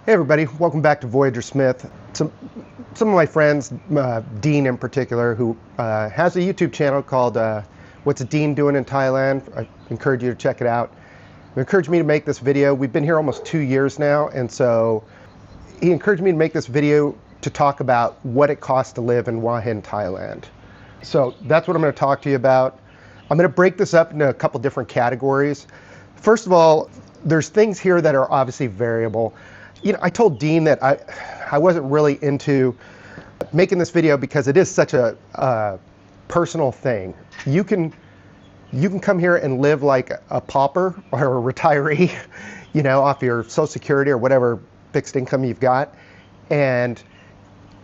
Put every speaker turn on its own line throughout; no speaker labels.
Hey everybody, welcome back to Voyager Smith. Some of my friends, Dean in particular, who has a YouTube channel called What's Dean Doing in Thailand? I encourage you to check it out. He encouraged me to make this video. We've been here almost 2 years now, and so he encouraged me to make this video to talk about what it costs to live in Hua Hin, Thailand. So that's what I'm going to talk to you about. I'm going to break this up into a couple different categories. First of all, there's things here that are obviously variable. You know, I told Dean that I wasn't really into making this video because it is such a personal thing. You can come here and live like a pauper or a retiree, you know, off your Social Security or whatever fixed income you've got. And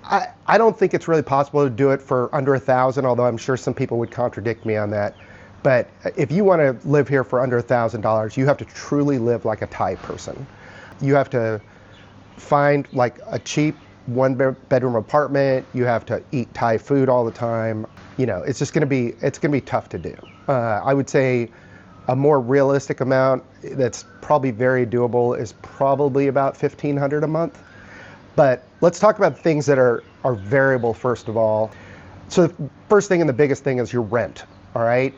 I don't think it's really possible to do it for under $1,000, although I'm sure some people would contradict me on that. But if you want to live here for under $1,000, you have to truly live like a Thai person. You have to find like a cheap one-bedroom apartment. You have to eat Thai food all the time. You know, it's just going to be tough to do. I would say a more realistic amount that's probably very doable is probably about $1,500 a month. But let's talk about things that are variable first of all. So the first thing and the biggest thing is your rent. All right,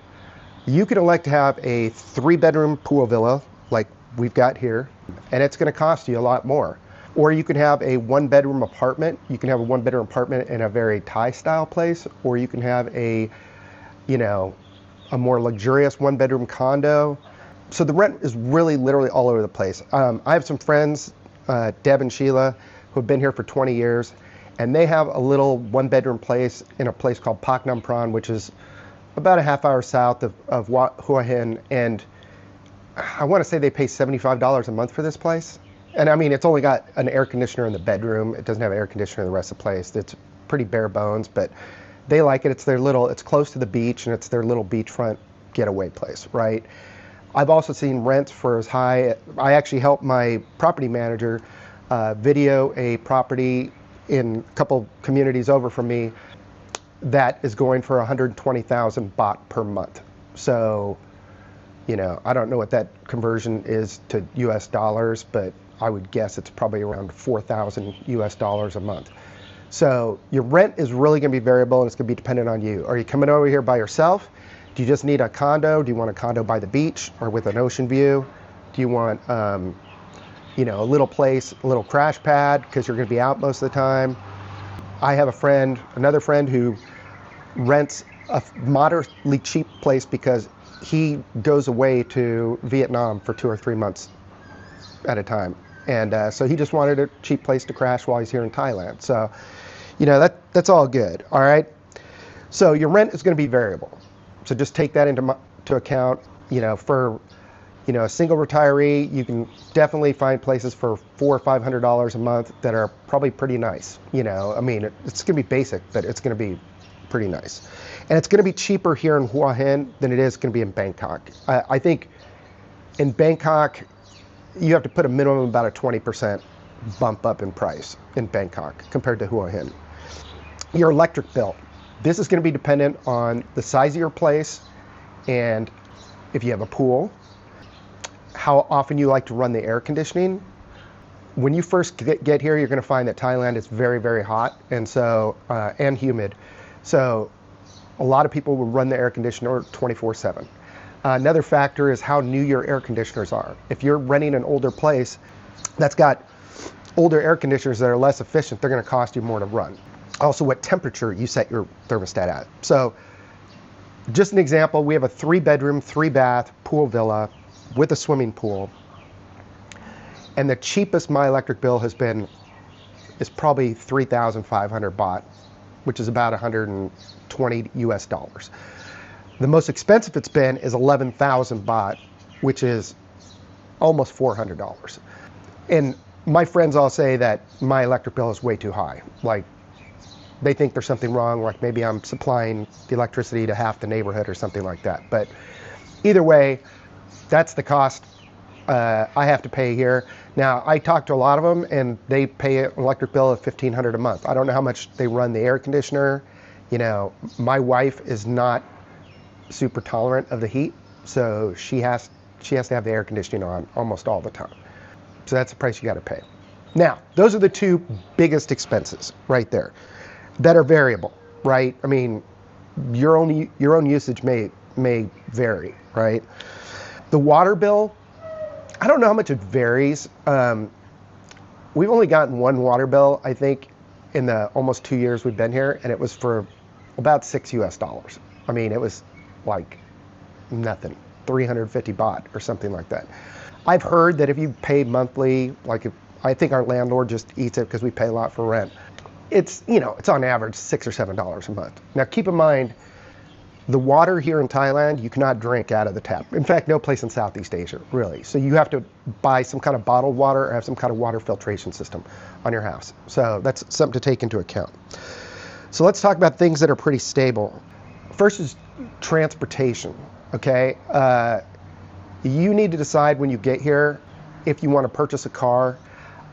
you can elect to have a 3-bedroom pool villa like we've got here, and it's going to cost you a lot more. Or you can have a 1-bedroom apartment. You can have a 1-bedroom apartment in a very Thai-style place, or you can have a, you know, a more luxurious 1-bedroom condo. So the rent is really literally all over the place. I have some friends, Deb and Sheila, who have been here for 20 years, and they have a little 1-bedroom place in a place called Pak Nam Pran, which is about a half-hour south of Hua Hin, and I want to say they pay $75 a month for this place. And I mean, it's only got an air conditioner in the bedroom. It doesn't have air conditioner in the rest of the place. It's pretty bare bones, but they like it. It's close to the beach, and it's their little beachfront getaway place, right? I've also seen rents for as high. I actually helped my property manager video a property in a couple communities over from me that is going for 120,000 baht per month. So, you know, I don't know what that conversion is to US dollars, but I would guess it's probably around 4,000 US dollars a month. So your rent is really going to be variable, and it's going to be dependent on you. Are you coming over here by yourself? Do you just need a condo? Do you want a condo by the beach or with an ocean view? Do you want, you know, a little place, a little crash pad because you're going to be out most of the time? I have another friend who rents a moderately cheap place because he goes away to Vietnam for 2 or 3 months at a time. And so he just wanted a cheap place to crash while he's here in Thailand. So, you know, that's all good. All right. So your rent is going to be variable. So just take that into account. You know, for, you know, a single retiree, you can definitely find places for $400 or $500 a month that are probably pretty nice. You know, I mean, it's going to be basic, but it's going to be pretty nice. And it's going to be cheaper here in Hua Hin than it is going to be in Bangkok. I think in Bangkok, you have to put a minimum of about a 20% bump up in price in Bangkok compared to Hua Hin. Your electric bill. This is going to be dependent on the size of your place and if you have a pool, how often you like to run the air conditioning. When you first get here, you're going to find that Thailand is very, very hot and so and humid. So a lot of people will run the air conditioner 24/7. Another factor is how new your air conditioners are. If you're renting an older place that's got older air conditioners that are less efficient, they're going to cost you more to run. Also, what temperature you set your thermostat at. So just an example, we have a 3-bedroom, 3-bath pool villa with a swimming pool. And the cheapest my electric bill has been is probably 3,500 baht, which is about 120 US dollars. The most expensive it's been is 11,000 baht, which is almost $400. And my friends all say that my electric bill is way too high. Like, they think there's something wrong, like maybe I'm supplying the electricity to half the neighborhood or something like that. But either way, that's the cost I have to pay here. Now, I talked to a lot of them, and they pay an electric bill of $1,500 a month. I don't know how much they run the air conditioner. You know, my wife is not super tolerant of the heat, so she has to have the air conditioning on almost all the time. So that's the price you got to pay. Now, those are the two biggest expenses right there that are variable, right? I mean, your own usage may vary, right? The water bill, I don't know how much it varies. We've only gotten one water bill, I think, in the almost 2 years we've been here, and it was for about $6 US. I mean, it was like nothing, 350 baht or something like that. I've heard that if you pay monthly, like I think our landlord just eats it because we pay a lot for rent. It's, you know, it's on average $6 or $7 a month. Now keep in mind, the water here in Thailand, you cannot drink out of the tap. In fact, no place in Southeast Asia, really. So you have to buy some kind of bottled water or have some kind of water filtration system on your house. So that's something to take into account. So let's talk about things that are pretty stable. First is transportation, okay? You need to decide when you get here if you want to purchase a car.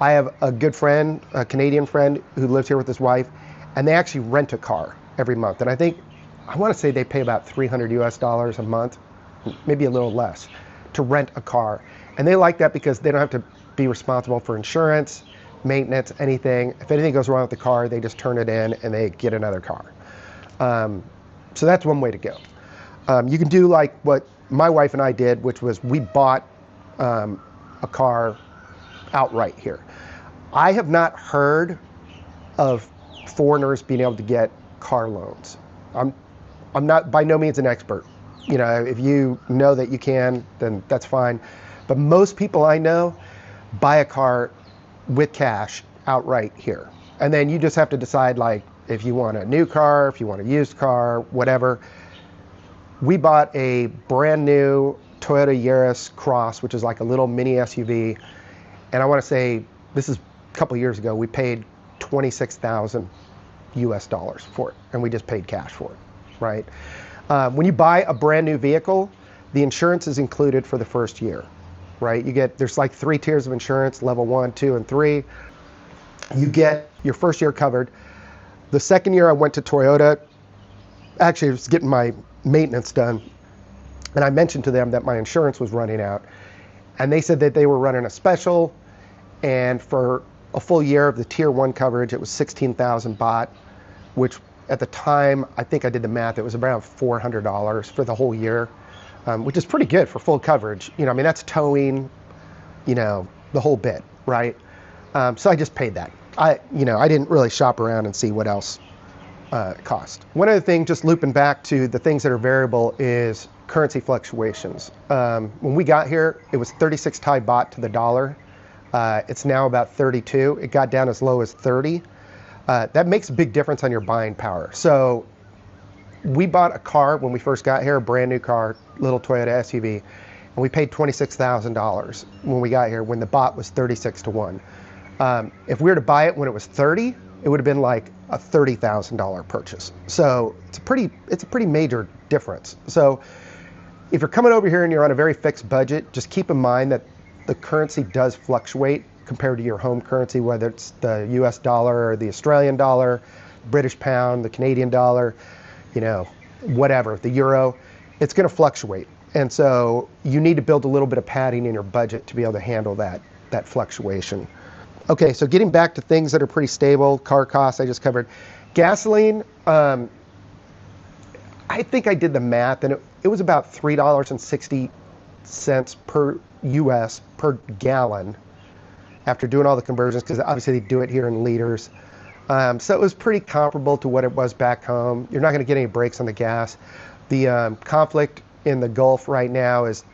I have a good friend, a Canadian friend, who lives here with his wife, and they actually rent a car every month. And I want to say they pay about $300 US a month, maybe a little less, to rent a car. And they like that because they don't have to be responsible for insurance, maintenance, anything. If anything goes wrong with the car, they just turn it in and they get another car. So that's one way to go. You can do like what my wife and I did, which was we bought a car outright here. I have not heard of foreigners being able to get car loans. I'm not by no means an expert. You know, if you know that you can, then that's fine. But most people I know buy a car with cash outright here. And then you just have to decide, like, if you want a new car, if you want a used car, whatever. We bought a brand new Toyota Yaris Cross, which is like a little mini SUV. And I want to say, this is a couple years ago, we paid $26,000 US for it. And we just paid cash for it, right? When you buy a brand new vehicle, the insurance is included for the first year, right? There's like 3 tiers of insurance, level 1, 2, and 3. You get your first year covered. The second year I went to Toyota, actually I was getting my maintenance done, and I mentioned to them that my insurance was running out. And they said that they were running a special, and for a full year of the tier 1 coverage, it was 16,000 baht, which at the time, I think I did the math, it was around $400 for the whole year, which is pretty good for full coverage. You know, I mean, that's towing, you know, the whole bit, right? So I just paid that. I didn't really shop around and see what else it cost. One other thing, just looping back to the things that are variable, is currency fluctuations. When we got here, it was 36 Thai baht to the dollar. It's now about 32. It got down as low as 30. That makes a big difference on your buying power. So we bought a car when we first got here, a brand new car, little Toyota SUV, and we paid $26,000 when we got here, when the baht was 36 to 1. If we were to buy it when it was 30, it would have been like a $30,000 purchase. So it's a pretty major difference. So if you're coming over here and you're on a very fixed budget, just keep in mind that the currency does fluctuate compared to your home currency, whether it's the US dollar or the Australian dollar, British pound, the Canadian dollar, you know, whatever, the euro, it's going to fluctuate. And so you need to build a little bit of padding in your budget to be able to handle that fluctuation. Okay, so getting back to things that are pretty stable, car costs I just covered. Gasoline, I think I did the math, and it was about $3.60 per US per gallon after doing all the conversions, because obviously they do it here in liters. So it was pretty comparable to what it was back home. You're not going to get any breaks on the gas. The conflict in the Gulf right now has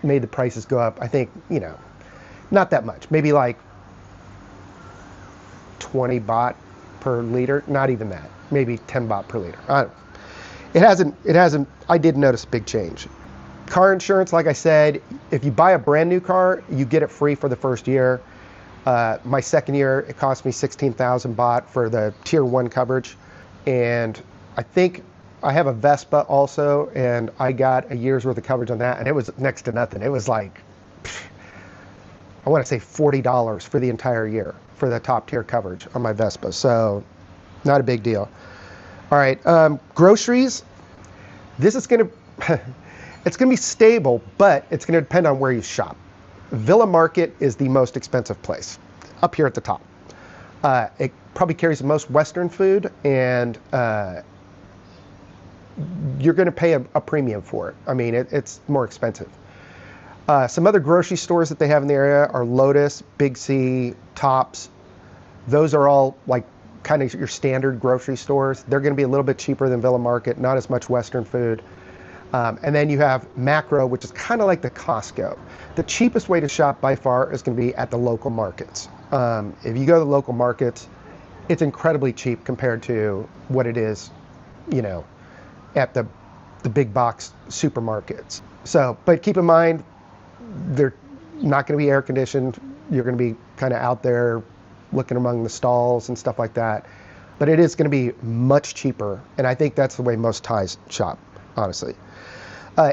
made the prices go up, I think, you know, not that much. Maybe like 20 baht per liter, not even that. Maybe 10 baht per liter. It hasn't, I did notice a big change. Car insurance, like I said, if you buy a brand new car, you get it free for the first year. My second year, it cost me 16,000 baht for the tier 1 coverage. And I think I have a Vespa also, and I got a year's worth of coverage on that, and it was next to nothing. It was like, I want to say $40 for the entire year for the top tier coverage on my Vespa. So not a big deal. All right, groceries. This is going to, it's going to be stable, but it's going to depend on where you shop. Villa Market is the most expensive place. up here at the top. It probably carries the most Western food, and you're going to pay a premium for it. I mean, it's more expensive. Some other grocery stores that they have in the area are Lotus, Big C, Tops. Those are all like kind of your standard grocery stores. They're going to be a little bit cheaper than Villa Market, not as much Western food. And then you have Macro, which is kind of like the Costco. The cheapest way to shop by far is going to be at the local markets. If you go to the local markets, it's incredibly cheap compared to what it is, you know, at the big box supermarkets. So, but keep in mind, they're not going to be air conditioned. You're going to be kind of out there looking among the stalls and stuff like that. But it is going to be much cheaper, and I think that's the way most Thais shop, honestly.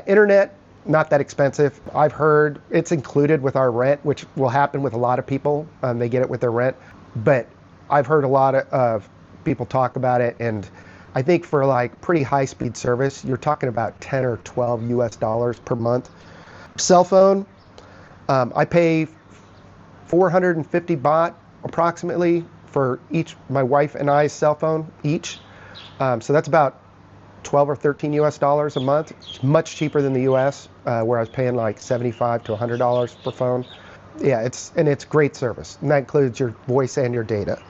Internet, not that expensive. I've heard it's included with our rent, which will happen with a lot of people. They get it with their rent. But I've heard a lot of people talk about it, and I think for like pretty high speed service, you're talking about 10 or 12 US dollars per month. Cell phone, I pay 450 baht approximately for each, my wife and I's cell phone each. So that's about 12 or 13 US dollars a month. It's much cheaper than the US, where I was paying like $75 to $100 per phone. Yeah, it's great service, and that includes your voice and your data.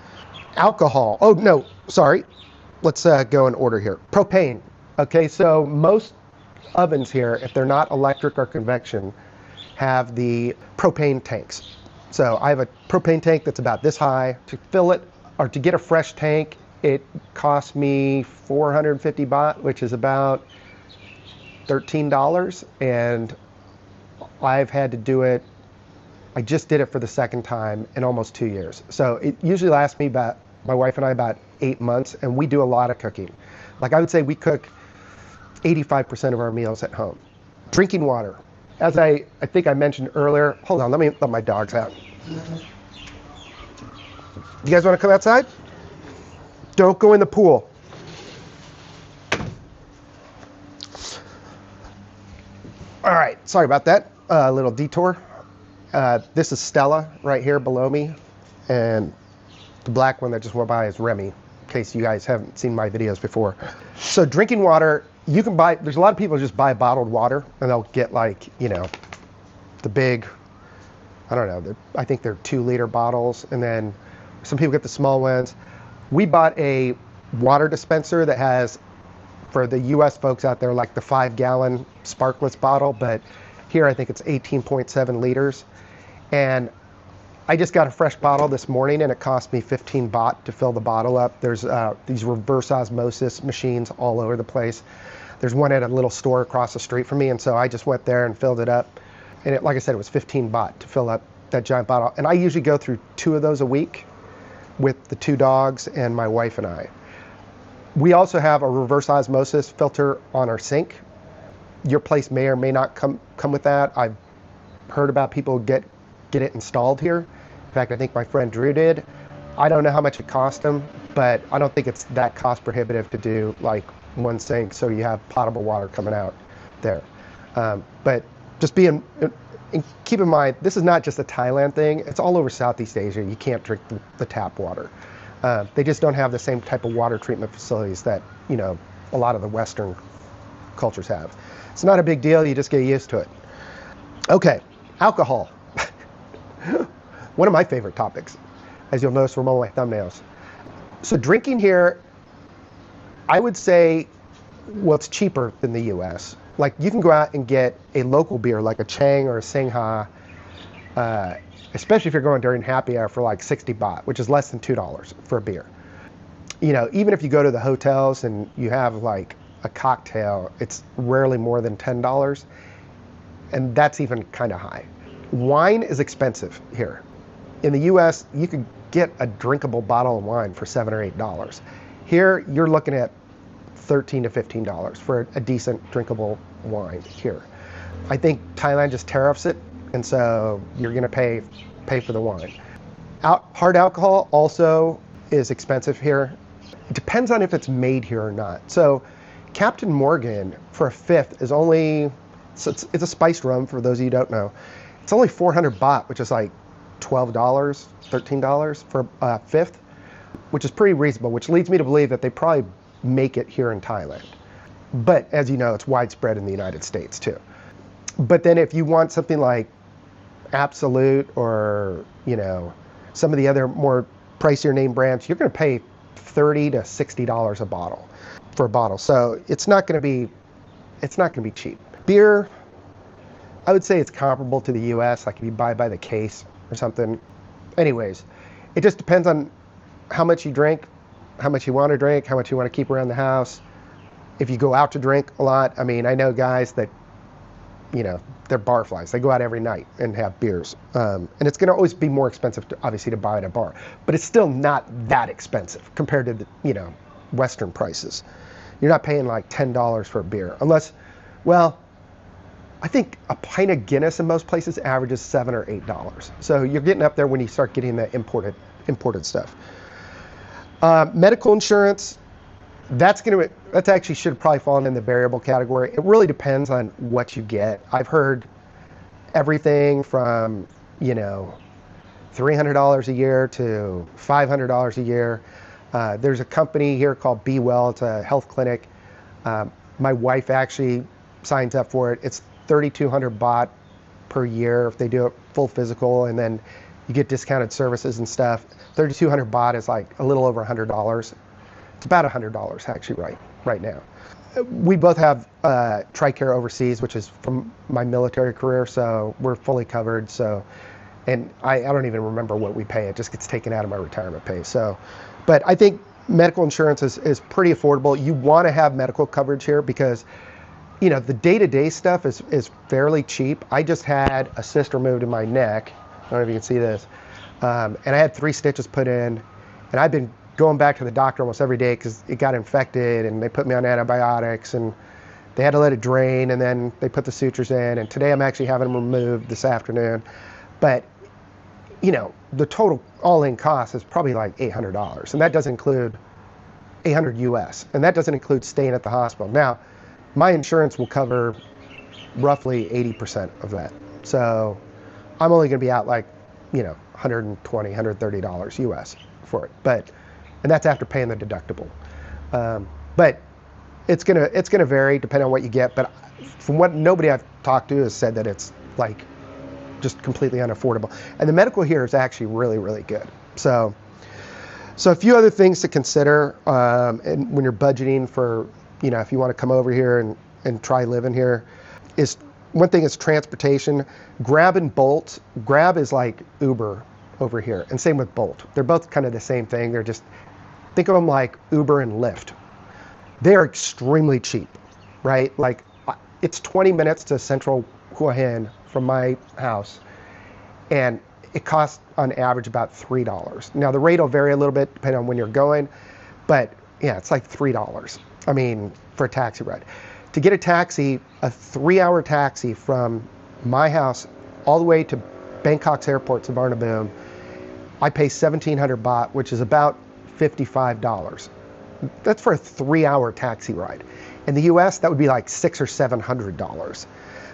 Alcohol, oh no, sorry. Let's go in order here. Propane. Okay, so most ovens here, if they're not electric or convection, have the propane tanks. So I have a propane tank that's about this high. To fill it, or to get a fresh tank, it costs me 450 baht, which is about $13. And I've had to do it, I just did it for the second time in almost 2 years. So it usually lasts me about, my wife and I, about 8 months, and we do a lot of cooking. Like I would say we cook 85% of our meals at home. Drinking water. As I think I mentioned earlier, hold on, let me let my dogs out. You guys want to come outside? Don't go in the pool. All right, sorry about that, little detour. This is Stella right here below me, and the black one that just went by is Remy, in case you guys haven't seen my videos before. So drinking water, you can buy, there's a lot of people who just buy bottled water, and they'll get like, you know, the big, I don't know, I think they're 2-liter bottles, and then some people get the small ones. We bought a water dispenser that has, for the US folks out there, like the 5-gallon sparkless bottle, but here I think it's 18.7 liters. And I just got a fresh bottle this morning, and it cost me 15 baht to fill the bottle up. There's these reverse osmosis machines all over the place. There's one at a little store across the street from me, and so I just went there and filled it up. And it, like I said, it was 15 baht to fill up that giant bottle. And I usually go through 2 of those a week with the 2 dogs and my wife and I. We also have a reverse osmosis filter on our sink. Your place may or may not come with that. I've heard about people get it installed here. In fact, I think my friend Drew did. I don't know how much it cost him, but I don't think it's that cost prohibitive to do like one sink so you have potable water coming out there. But just keep in mind, this is not just a Thailand thing. It's all over Southeast Asia. You can't drink the tap water. They just don't have the same type of water treatment facilities that, you know, a lot of the Western cultures have. It's not a big deal. You just get used to it. Okay, alcohol. One of my favorite topics, as you'll notice from all my thumbnails. So drinking here, I would say, well, it's cheaper than the US. Like you can go out and get a local beer like a Chang or a Singha, especially if you're going during happy hour, for like 60 baht, which is less than $2 for a beer. You know, even if you go to the hotels and you have like a cocktail, it's rarely more than $10, and that's even kind of high. Wine is expensive here. In the US, you could get a drinkable bottle of wine for $7 or $8. Here, you're looking at $13 to $15 for a decent drinkable wine here. I think Thailand just tariffs it, and so you're going to pay for the wine. Hard alcohol also is expensive here. It depends on if it's made here or not. So Captain Morgan for a fifth is only, so it's a spiced rum for those of you who don't know. It's only 400 baht, which is like $12, $13 for a fifth, which is pretty reasonable, which leads me to believe that they probably make it here in Thailand. But as you know, it's widespread in the United States too. But then if you want something like Absolute or, some of the other more pricier name brands, you're going to pay $30 to $60 a bottle for a bottle. So it's not going to be cheap. Beer, I would say it's comparable to the US, like if you buy by the case or something. Anyways, it just depends on how much you drink, how much you want to drink, how much you want to keep around the house. If you go out to drink a lot, I know guys that, they're bar flies. They go out every night and have beers. And it's going to always be more expensive, obviously, to buy at a bar. But it's still not that expensive compared to the, Western prices. You're not paying like $10 for a beer. Unless, well, I think a pint of Guinness in most places averages $7 or $8. So you're getting up there when you start getting the imported stuff. Medical insurance, that's actually should probably fall in the variable category. It really depends on what you get. I've heard everything from, $300 a year to $500 a year. There's a company here called Be Well. It's a health clinic. My wife actually signs up for it. It's 3,200 baht per year if they do a full physical, and then you get discounted services and stuff. 3,200 baht is like a little over $100. It's about $100 actually right now. We both have TRICARE overseas, which is from my military career, so we're fully covered. So, and I don't even remember what we pay. It just gets taken out of my retirement pay. So, but I think medical insurance is pretty affordable. You want to have medical coverage here because, the day-to-day stuff is fairly cheap. I just had a cyst removed in my neck. I don't know if you can see this. And I had 3 stitches put in, and I've been going back to the doctor almost every day because it got infected, and they put me on antibiotics, and they had to let it drain, and then they put the sutures in, and today I'm actually having them removed this afternoon. But, the total all-in cost is probably like $800, and that doesn't include $800 US, and that doesn't include staying at the hospital. Now, my insurance will cover roughly 80% of that. So I'm only going to be out like, $120, $130 US for it. And that's after paying the deductible. But it's gonna vary depending on what you get. But from what nobody I've talked to has said that it's like just completely unaffordable. And the medical here is actually really, really good. So a few other things to consider and when you're budgeting for, if you want to come over here and try living here, is one thing is transportation. Grab and Bolt. Grab is like Uber over here, and same with Bolt. They're both kind of the same thing. They're just, think of them like Uber and Lyft. They are extremely cheap, right? Like it's 20 minutes to central Hua Hin from my house, and it costs on average about $3. Now the rate will vary a little bit depending on when you're going, but yeah, it's like $3. For a taxi ride. To get a taxi, a 3-hour taxi from my house all the way to Bangkok's airport to Varnabum, I pay 1,700 baht, which is about $55. That's for a 3-hour taxi ride. In the US, that would be like $600 or $700.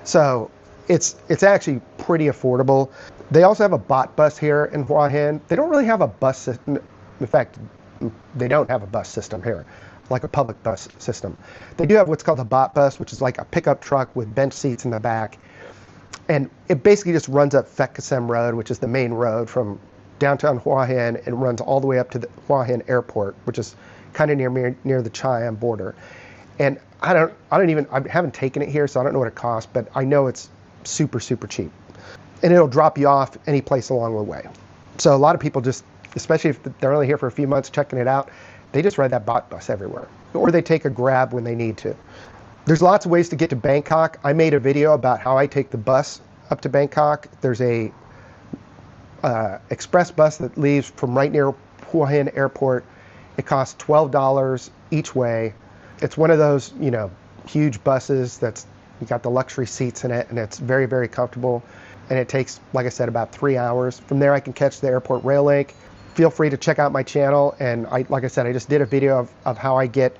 So it's actually pretty affordable. They also have a bot bus here in Hua Hin. They don't really have a bus system. In fact, they don't have a bus system here, like a public bus system. They do have what's called a bot bus, which is like a pickup truck with bench seats in the back. And it basically just runs up Phek Kasem Road, which is the main road from downtown Hua Hin, and runs all the way up to the Hua Hin airport, which is kind of near the China border. And I haven't taken it here, so I don't know what it costs, but I know it's super, super cheap. And it'll drop you off any place along the way. So a lot of people just, especially if they're only here for a few months checking it out, they just ride that bot bus everywhere. Or they take a Grab when they need to. There's lots of ways to get to Bangkok. I made a video about how I take the bus up to Bangkok. There's a express bus that leaves from right near Hua Hin airport. It costs $12 each way. It's one of those, huge buses that's, you got the luxury seats in it, and it's very, very comfortable. And it takes, like I said, about 3 hours. From there, I can catch the airport rail link. Feel free to check out my channel. And like I said, I just did a video of how I get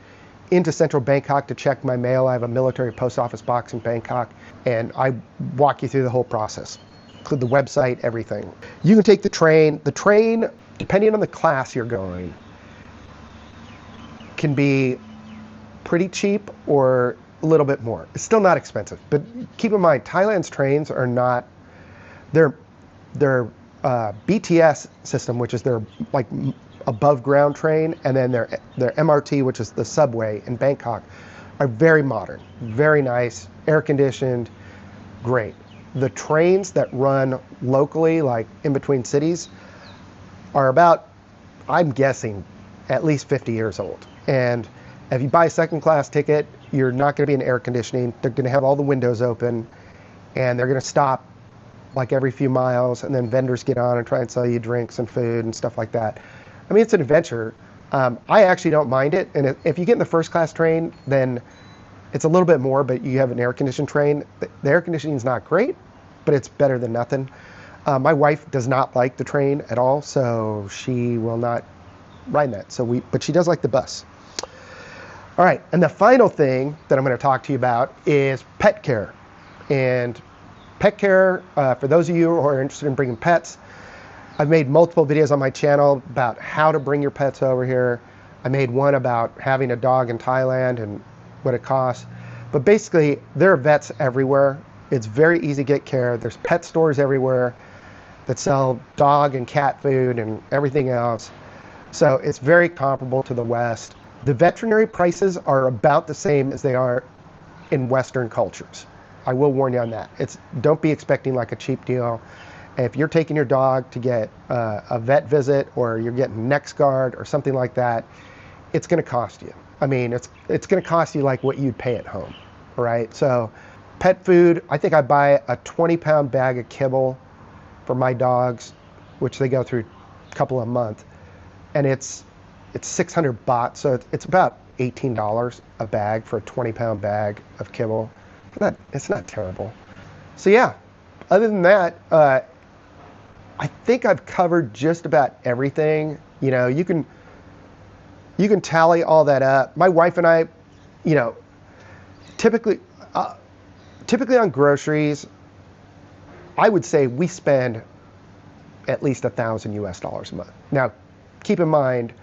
into central Bangkok to check my mail. I have a military post office box in Bangkok, and I walk you through the whole process. include the website, everything. You can take the train. The train, depending on the class you're going, can be pretty cheap or a little bit more. It's still not expensive, but keep in mind, Thailand's trains are not, their BTS system, which is their like above ground train, and then their MRT, which is the subway in Bangkok, are very modern, very nice, air conditioned, great. The trains that run locally, like in between cities, are about, I'm guessing, at least 50 years old. And if you buy a second class ticket, you're not going to be in air conditioning. They're going to have all the windows open, and they're going to stop like every few miles, and then vendors get on and try and sell you drinks and food and stuff like that. I mean, it's an adventure. I actually don't mind it. And if you get in the first class train, then it's a little bit more, but you have an air conditioned train. The air conditioning is not great, but it's better than nothing. My wife does not like the train at all, so she will not ride that. But she does like the bus. All right, and the final thing that I'm going to talk to you about is pet care. And pet care, for those of you who are interested in bringing pets, I've made multiple videos on my channel about how to bring your pets over here. I made one about having a dog in Thailand and what it costs. But basically, there are vets everywhere. It's very easy to get care. There's pet stores everywhere that sell dog and cat food and everything else. So it's very comparable to the West. The veterinary prices are about the same as they are in Western cultures. I will warn you on that. Don't be expecting like a cheap deal. If you're taking your dog to get a vet visit, or you're getting NexGard or something like that, it's going to cost you. I mean, it's going to cost you like what you'd pay at home, all right? So pet food, I think I buy a 20-pound bag of kibble for my dogs, which they go through a couple a month, and it's 600 baht, so it's about $18 a bag for a 20-pound bag of kibble. It's not terrible. So yeah, other than that, I think I've covered just about everything. You know, you can tally all that up. My wife and I, you know, typically on groceries, I would say we spend at least $1,000 a month. Now, keep in mind,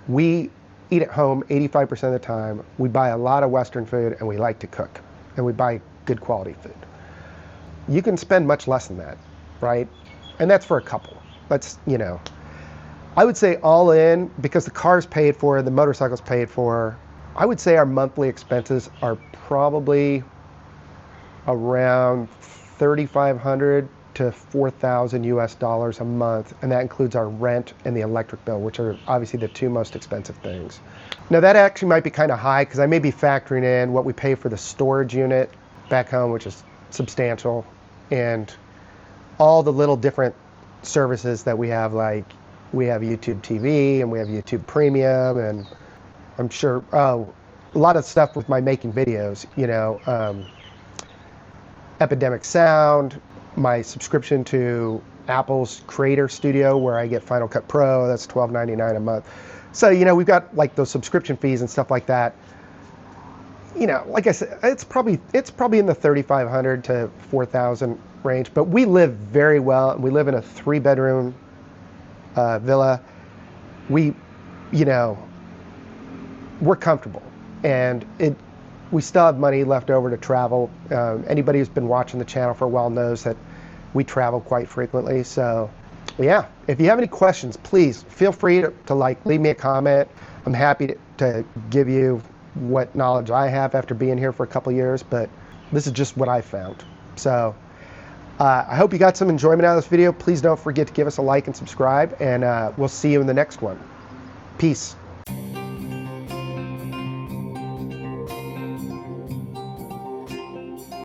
we eat at home 85% of the time. We buy a lot of Western food, and we like to cook, and we buy good quality food. You can spend much less than that, right? And that's for a couple. That's, you know, I would say all in, because the car's paid for, the motorcycle's paid for, I would say our monthly expenses are probably around $3,500 to $4,000 a month, and that includes our rent and the electric bill, which are obviously the two most expensive things. Now that actually might be kind of high, because I may be factoring in what we pay for the storage unit back home, which is substantial, and all the little different services that we have, like we have YouTube TV and we have YouTube Premium, and I'm sure a lot of stuff with my making videos, you know, Epidemic Sound, my subscription to Apple's Creator Studio, where I get Final Cut Pro, that's $12.99 a month. So, you know, we've got like those subscription fees and stuff like that. You know, like I said, it's probably in the $3,500 to $4,000 range, but we live very well, and we live in a 3-bedroom villa. We, you know, we're comfortable, and we still have money left over to travel. Anybody who's been watching the channel for a while knows that we travel quite frequently. So yeah, if you have any questions, please feel free to like leave me a comment. I'm happy to give you what knowledge I have after being here for a couple years, but this is just what I found. So I hope you got some enjoyment out of this video. Please don't forget to give us a like and subscribe, and we'll see you in the next one. Peace.